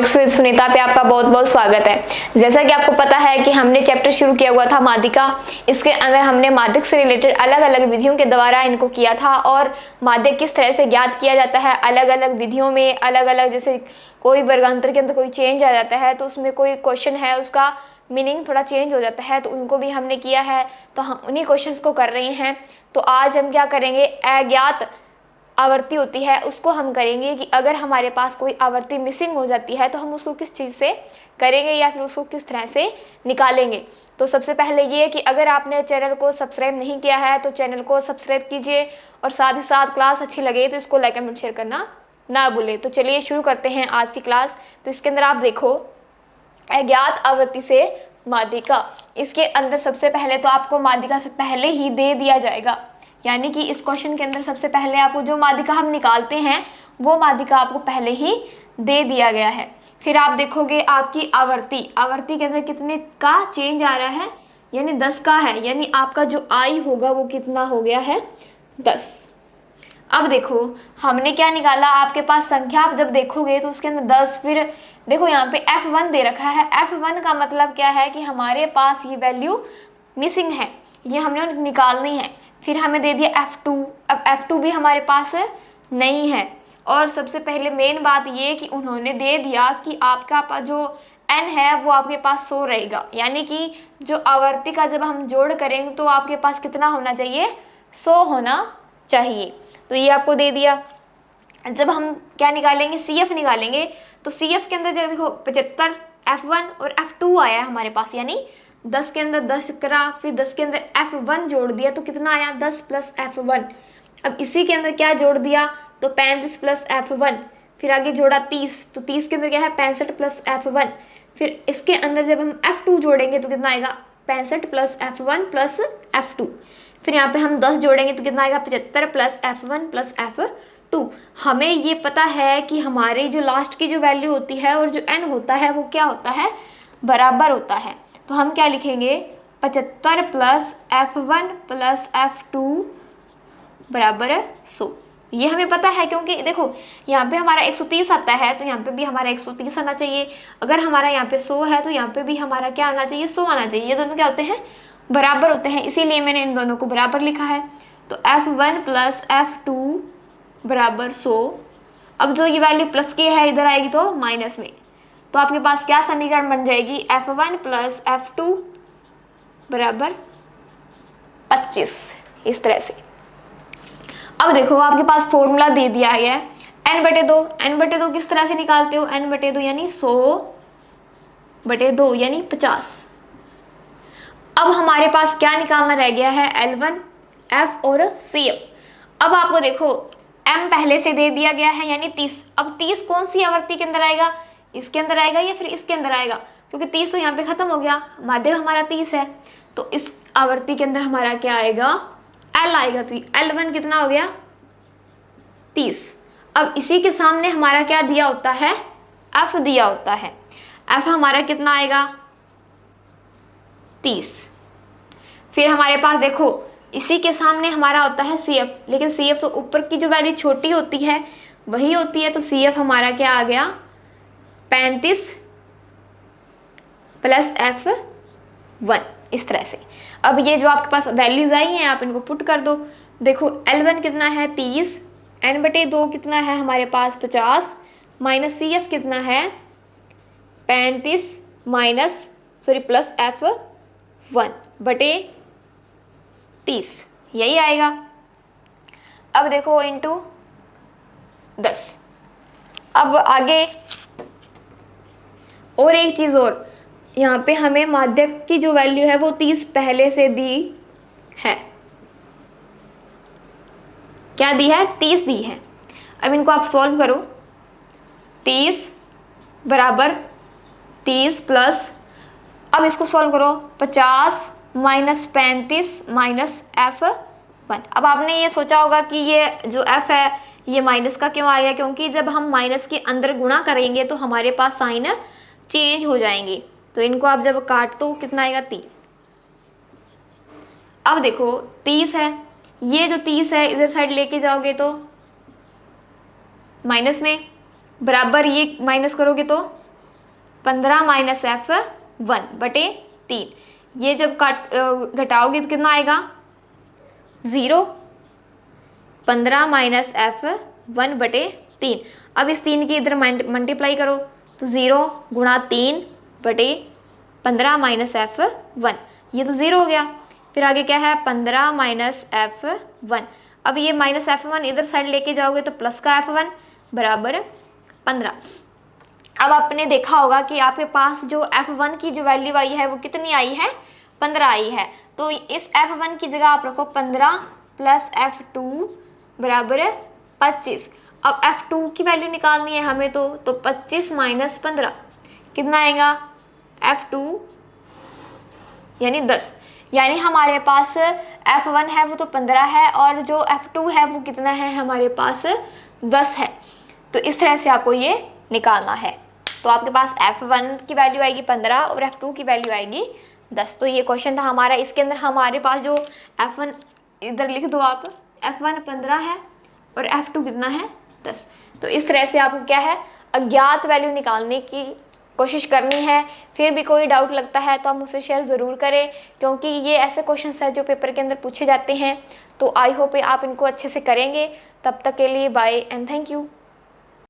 Economics with Sunita पे आपका बहुत बहुत स्वागत है। जैसा कि आपको पता है कि हमने चैप्टर शुरू किया हुआ था माध्यिका। इसके अंदर हमने माध्यक से रिलेटेड अलग अलग विधियों के द्वारा इनको किया था और माध्यक किस तरह से ज्ञात किया जाता है। अलग अलग विधियों में अलग अलग, जैसे कोई वर्गांतर के अंदर कोई चेंज आ जाता है तो उसमें कोई क्वेश्चन है उसका मीनिंग थोड़ा चेंज हो जाता है, तो उनको भी हमने किया है। तो हम उन्हीं क्वेश्चंस को कर रहे हैं। तो आज हम क्या करेंगे, अज्ञात आवर्ती होती है उसको हम करेंगे कि अगर हमारे पास कोई आवर्ती मिसिंग हो जाती है तो हम उसको किस चीज़ से करेंगे या फिर उसको किस तरह से निकालेंगे। तो सबसे पहले ये कि अगर आपने चैनल को सब्सक्राइब नहीं किया है तो चैनल को सब्सक्राइब कीजिए और साथ ही साथ क्लास अच्छी लगे तो इसको लाइक कमेंट शेयर करना ना भूलें। तो चलिए शुरू करते हैं आज की क्लास। तो इसके अंदर आप देखो, अज्ञात आवर्ती से माध्यिका। इसके अंदर सबसे पहले तो आपको माध्यिका से पहले ही दे दिया जाएगा, यानी कि इस क्वेश्चन के अंदर सबसे पहले आपको जो माध्यिका हम निकालते हैं वो माध्यिका आपको पहले ही दे दिया गया है। फिर आप देखोगे आपकी आवर्ती के अंदर कितने का चेंज आ रहा है, यानी 10 का है, यानी आपका जो आई होगा वो कितना हो गया है 10। अब देखो हमने क्या निकाला, आपके पास संख्या आप जब देखोगे तो उसके अंदर 10, फिर देखो यहाँ पे F1 दे रखा है। F1 का मतलब क्या है कि हमारे पास ये वैल्यू मिसिंग है, ये हमने निकालनी है। फिर हमें दे दिया F2, अब F2 भी हमारे पास नहीं है। और सबसे पहले मेन बात ये कि उन्होंने दे दिया कि आपका पास जो n है वो आपके पास 100 रहेगा, यानी कि जो आवर्ती का जब हम जोड़ करेंगे तो आपके पास कितना होना चाहिए, 100 होना चाहिए। तो ये आपको दे दिया। जब हम क्या निकालेंगे, CF निकालेंगे, तो CF के अंदर जो देखो 75 F1 और F2 आया है हमारे पास, यानी 10 के अंदर 10 करा, फिर 10 के अंदर F1 जोड़ दिया तो कितना आया 10 प्लस F1। अब इसी के अंदर क्या जोड़ दिया तो 35 प्लस F1, फिर आगे जोड़ा 30, तो 30 के अंदर क्या है 65 प्लस F1। फिर इसके अंदर जब हम F2 जोड़ेंगे तो कितना आएगा 65 प्लस F1 प्लस F2। फिर यहाँ पे हम 10 जोड़ेंगे तो कितना आएगा 75 प्लस F1 प्लस F2। हमें ये पता है कि हमारे जो लास्ट की जो वैल्यू होती है और जो n होता है वो क्या होता है, बराबर होता है। तो हम क्या लिखेंगे 75 प्लस F1 प्लस F2 बराबर 100। ये हमें पता है क्योंकि देखो यहाँ पे हमारा 130 आता है तो यहाँ पे भी हमारा 130 आना चाहिए। अगर हमारा यहाँ पे 100 है तो यहाँ पे भी हमारा क्या आना चाहिए, 100 आना चाहिए। ये दोनों क्या होते हैं, बराबर होते हैं, इसीलिए मैंने इन दोनों को बराबर लिखा है। तो F1 प्लस F2 बराबर 100। अब जो ये वैल्यू प्लस की है इधर आएगी तो माइनस में, तो आपके पास क्या समीकरण बन जाएगी, F1 प्लस F2 बराबर 25, इस तरह से। अब देखो आपके पास फॉर्मूला दे दिया है n/2। n/2 किस तरह से निकालते हो, n/2 यानी 100/2 यानी 50। अब हमारे पास क्या निकालना रह गया है, L1, F और CF। अब आपको देखो m पहले से दे दिया गया है यानी 30। अब 30 कौन सी आवर्ती के अंदर आएगा, इसके अंदर आएगा या फिर इसके अंदर आएगा, क्योंकि 30 तो यहाँ पे खत्म हो गया, माध्यक हमारा 30 है, तो इस आवर्ती के अंदर हमारा क्या आएगा, L आएगा। तो L1 कितना हो गया 30। अब इसी के सामने हमारा क्या दिया होता है, F दिया होता है। F हमारा कितना आएगा 30। फिर हमारे पास देखो इसी के सामने हमारा होता है CF, लेकिन CF तो ऊपर की जो वैल्यू छोटी होती है वही होती है, तो CF हमारा क्या आ गया 35 प्लस F1, इस तरह से। अब ये जो आपके पास वैल्यूज आई हैं आप इनको पुट कर दो। देखो L1 कितना है 30, n/2 कितना है हमारे पास 50, माइनस CF कितना है 35 प्लस F1/30, यही आएगा। अब देखो इंटू 10। अब आगे और एक चीज़ और, यहाँ पे हमें माध्यक की जो वैल्यू है वो 30 पहले से दी है, क्या दी है 30 दी है। अब इनको आप सॉल्व करो, 30 बराबर 30 प्लस, अब इसको सॉल्व करो 50 माइनस 35 माइनस F1। अब आपने ये सोचा होगा कि ये जो F है ये माइनस का क्यों आ गया, क्योंकि जब हम माइनस के अंदर गुणा करेंगे तो हमारे पास साइन चेंज हो जाएंगे। तो इनको आप जब काट दो कितना आएगा 30। अब देखो 30 है, ये जो 30 है इधर साइड लेके जाओगे तो माइनस में, बराबर ये माइनस करोगे तो 15 माइनस एफ 1/3। ये जब घटाओगे तो कितना आएगा 0। 15 माइनस एफ 1/3। अब इस 3 की इधर मल्टीप्लाई करो तो 0 गुणा 3/15 माइनस एफ 1, ये तो 0 हो गया। फिर आगे क्या है 15 माइनस एफ 1। अब ये माइनस एफ 1 इधर साइड लेके जाओगे तो प्लस का एफ 1 बराबर 15। अब आपने देखा होगा कि आपके पास जो f1 की जो वैल्यू आई है वो कितनी आई है 15 आई है। तो इस f1 की जगह आप रखो 15 प्लस f2 बराबर 25। अब f2 की वैल्यू निकालनी है हमें तो 25 माइनस 15 कितना आएगा f2 यानी 10। यानी हमारे पास f1 है वो तो 15 है और जो f2 है वो कितना है हमारे पास 10 है। तो इस तरह से आपको ये निकालना है। तो आपके पास f1 की वैल्यू आएगी 15 और f2 की वैल्यू आएगी 10। तो ये क्वेश्चन था हमारा। इसके अंदर हमारे पास जो f1 इधर लिख दो आप, f1 15 है और f2 कितना है 10। तो इस तरह से आपको क्या है अज्ञात वैल्यू निकालने की कोशिश करनी है। फिर भी कोई डाउट लगता है तो आप मुझसे शेयर ज़रूर करें, क्योंकि ये ऐसे क्वेश्चंस हैं जो पेपर के अंदर पूछे जाते हैं। तो आई होप आप इनको अच्छे से करेंगे। तब तक के लिए बाय एंड थैंक यू।